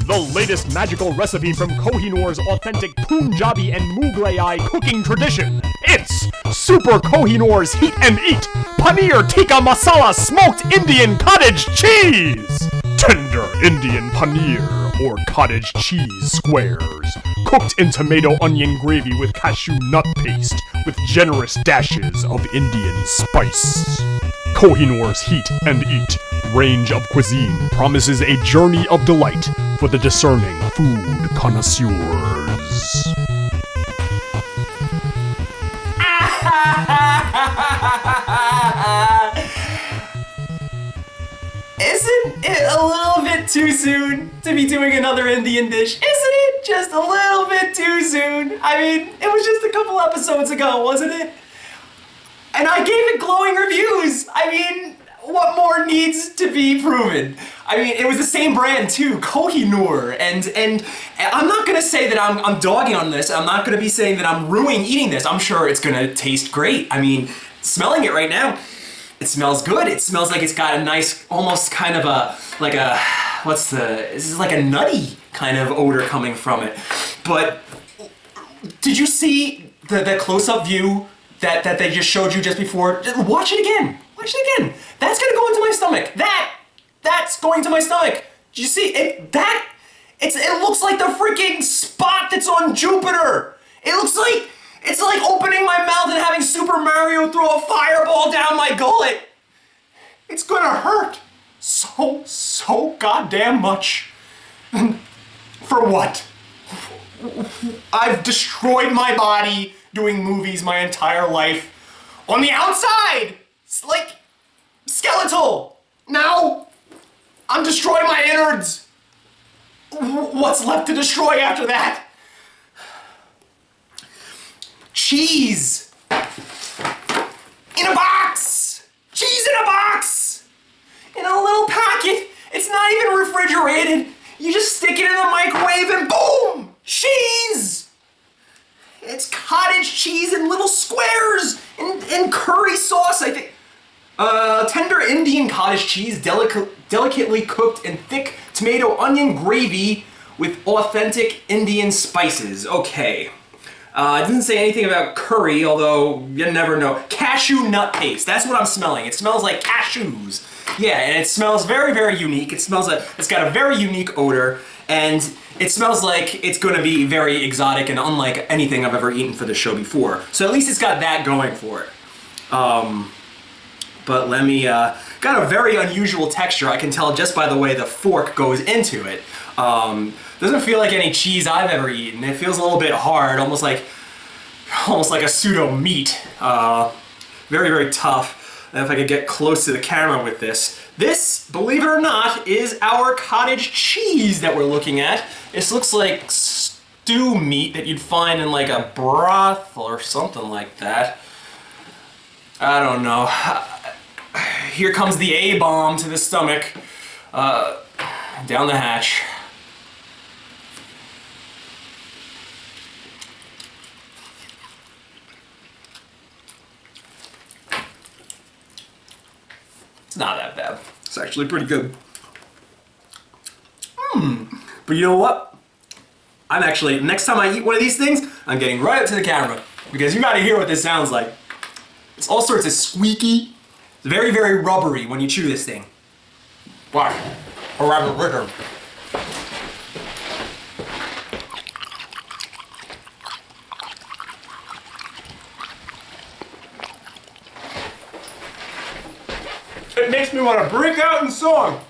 the latest magical recipe from Kohinoor's authentic Punjabi and Mughlai cooking tradition. It's Super Kohinoor's Heat and Eat Paneer Tikka Masala Smoked Indian Cottage Cheese! Tender Indian paneer, or cottage cheese squares, cooked in tomato onion gravy with cashew nut paste, with generous dashes of Indian spice. Kohinoor's Heat and Eat range of cuisine promises a journey of delight for the discerning food connoisseurs. Isn't it a little bit too soon to be doing another Indian dish? Isn't it just a little bit too soon? I mean, it was just a couple episodes ago, wasn't it? And I gave it glowing reviews. I mean, what more needs to be proven? I mean, it was the same brand too, Kohinoor, and I'm not gonna say that I'm dogging on this. I'm not gonna be saying that I'm ruining eating this. I'm sure it's gonna taste great. I mean, smelling it right now, it smells good. It smells like it's got a nice, almost kind of this is like a nutty kind of odor coming from it. But did you see the close-up view that they just showed you just before? Watch it again. Watch it again. That's gonna go into my stomach. That's going to my stomach. Did you see it? It looks like the freaking spot that's on Jupiter. It's like opening my mouth and having Super Mario throw a fireball down my gullet. It's gonna hurt so goddamn much. For what? I've destroyed my body doing movies my entire life. On the outside, it's like skeletal. Now, I'm destroying my innards. What's left to destroy after that? Cheese! In a box! Cheese in a box! In a little packet. It's not even refrigerated. You just stick it in the microwave and boom! Cheese! It's cottage cheese in little squares and curry sauce, I think. Tender Indian cottage cheese, delicately cooked in thick tomato onion gravy with authentic Indian spices. Okay. It doesn't say anything about curry, although you never know. Cashew nut paste, that's what I'm smelling. It smells like cashews. Yeah, and it smells very, very unique. It's got a very unique odor, and it smells like it's gonna be very exotic and unlike anything I've ever eaten for the show before. So at least it's got that going for it. But let me, got a very unusual texture. I can tell just by the way the fork goes into it. Doesn't feel like any cheese I've ever eaten. It feels a little bit hard, almost like a pseudo meat. Very, very tough. And if I could get close to the camera with this. This, believe it or not, is our cottage cheese that we're looking at. This looks like stew meat that you'd find in like a broth or something like that. I don't know. Here comes the A-bomb to the stomach. Down the hatch. It's not that bad. It's actually pretty good. But you know what? I'm actually, next time I eat one of these things, I'm getting right up to the camera because you gotta hear what this sounds like. It's all sorts of squeaky. It's very, very rubbery when you chew this thing. Wow. A rabbit ritter. It makes me want to break out in song.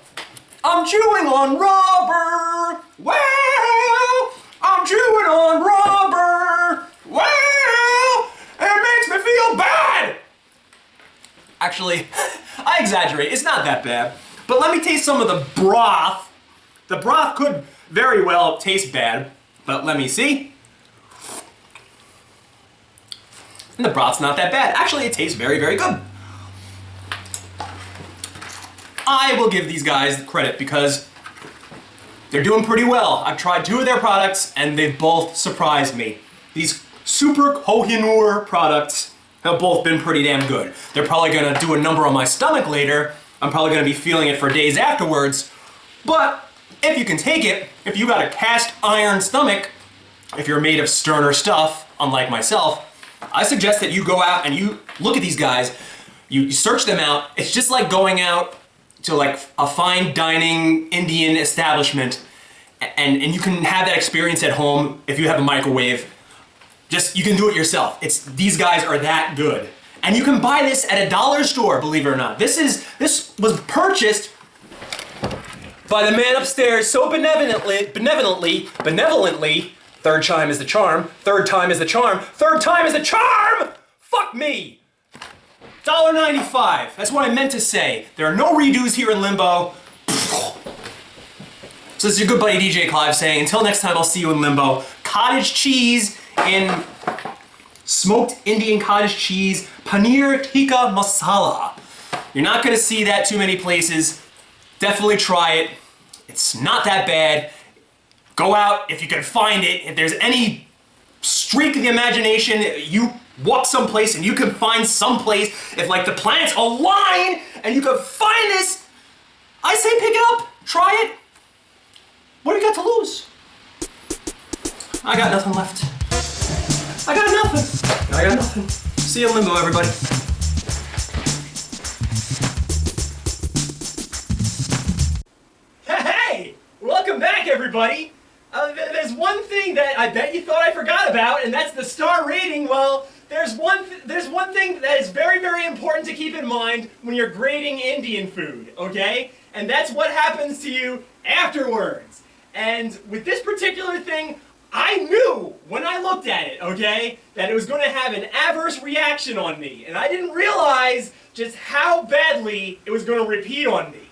I'm chewing on rubber. Well, I'm chewing on rubber. Well, it makes me feel bad. Actually, I exaggerate. It's not that bad. But let me taste some of the broth. The broth could very well taste bad, but let me see. And the broth's not that bad. Actually, it tastes very, very good. I will give these guys credit because they're doing pretty well. I've tried 2 of their products and they've both surprised me. These Super Kohinoor products have both been pretty damn good. They're probably gonna do a number on my stomach later. I'm probably gonna be feeling it for days afterwards, but if you can take it, if you got a cast iron stomach, if you're made of sterner stuff, unlike myself, I suggest that you go out and you look at these guys, you search them out. It's just like going out to like a fine dining Indian establishment, and you can have that experience at home if you have a microwave. Just, you can do it yourself. These guys are that good. And you can buy this at a dollar store, believe it or not. This was purchased by the man upstairs so benevolently, third chime is the charm, third time is the charm, third time is the charm! Fuck me! $1.95, that's what I meant to say. There are no redos here in Limbo. So this is your good buddy Djclyve saying, until next time I'll see you in Limbo. Cottage cheese in smoked Indian cottage cheese, paneer tikka masala. You're not gonna see that too many places. Definitely try it. It's not that bad. Go out if you can find it. If there's any streak of the imagination, you walk someplace and you can find someplace, if like the planets align and you can find this, I say pick it up, try it. What do you got to lose? I got nothing left. I got nothing. See you in Limbo, everybody. Hey! Welcome back, everybody. There's one thing that I bet you thought I forgot about, and that's the star rating. Well, there's one thing that is very, very important to keep in mind when you're grading Indian food, okay? And that's what happens to you afterwards. And with this particular thing, I knew when I looked at it, okay, that it was going to have an adverse reaction on me. And I didn't realize just how badly it was going to repeat on me.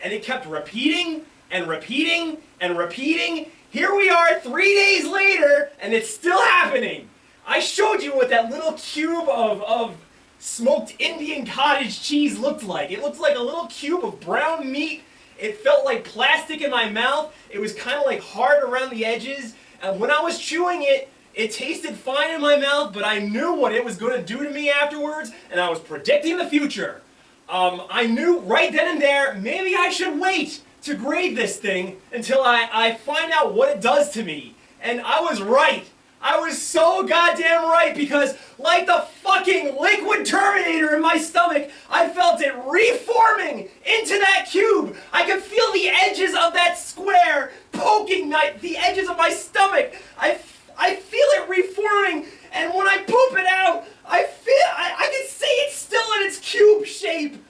And it kept repeating and repeating and repeating. Here we are 3 days later, and it's still happening. I showed you what that little cube of smoked Indian cottage cheese looked like. It looked like a little cube of brown meat. It felt like plastic in my mouth. It was kind of like hard around the edges. And when I was chewing it, it tasted fine in my mouth, but I knew what it was going to do to me afterwards, and I was predicting the future. I knew right then and there, maybe I should wait to grade this thing until I find out what it does to me. And I was right. I was so goddamn right, because like the fucking liquid Terminator in my stomach, I felt it reforming into that cube. I could feel the edges of that square poking the edges of my stomach. I feel it reforming, and when I poop it out, I can see it's still in its cube shape.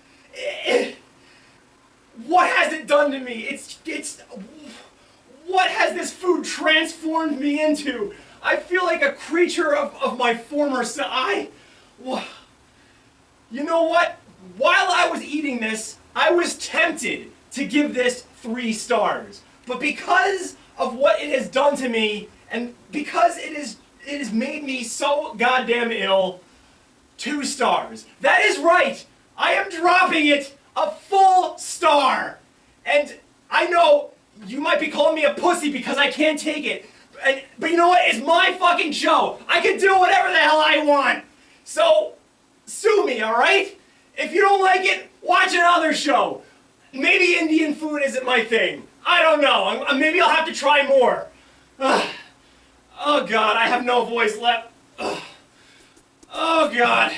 What has it done to me? What has this food transformed me into? I feel like a creature of my former self. You know what? While I was eating this, I was tempted to give this 3 stars. But because of what it has done to me, and because it has made me so goddamn ill, 2 stars. That is right! I am dropping it a full star! And I know you might be calling me a pussy because I can't take it. But you know what? It's my fucking show. I can do whatever the hell I want. So, sue me, alright? If you don't like it, watch another show. Maybe Indian food isn't my thing. I don't know. Maybe I'll have to try more. Oh God, I have no voice left. Oh God.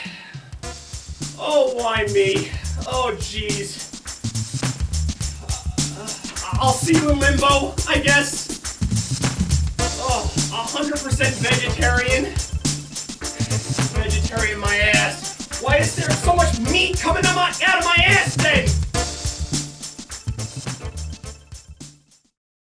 Oh, why me? Oh, jeez. I'll see you in Limbo, I guess. Oh, 100% vegetarian. Vegetarian my ass. Why is there so much meat coming out of my ass then?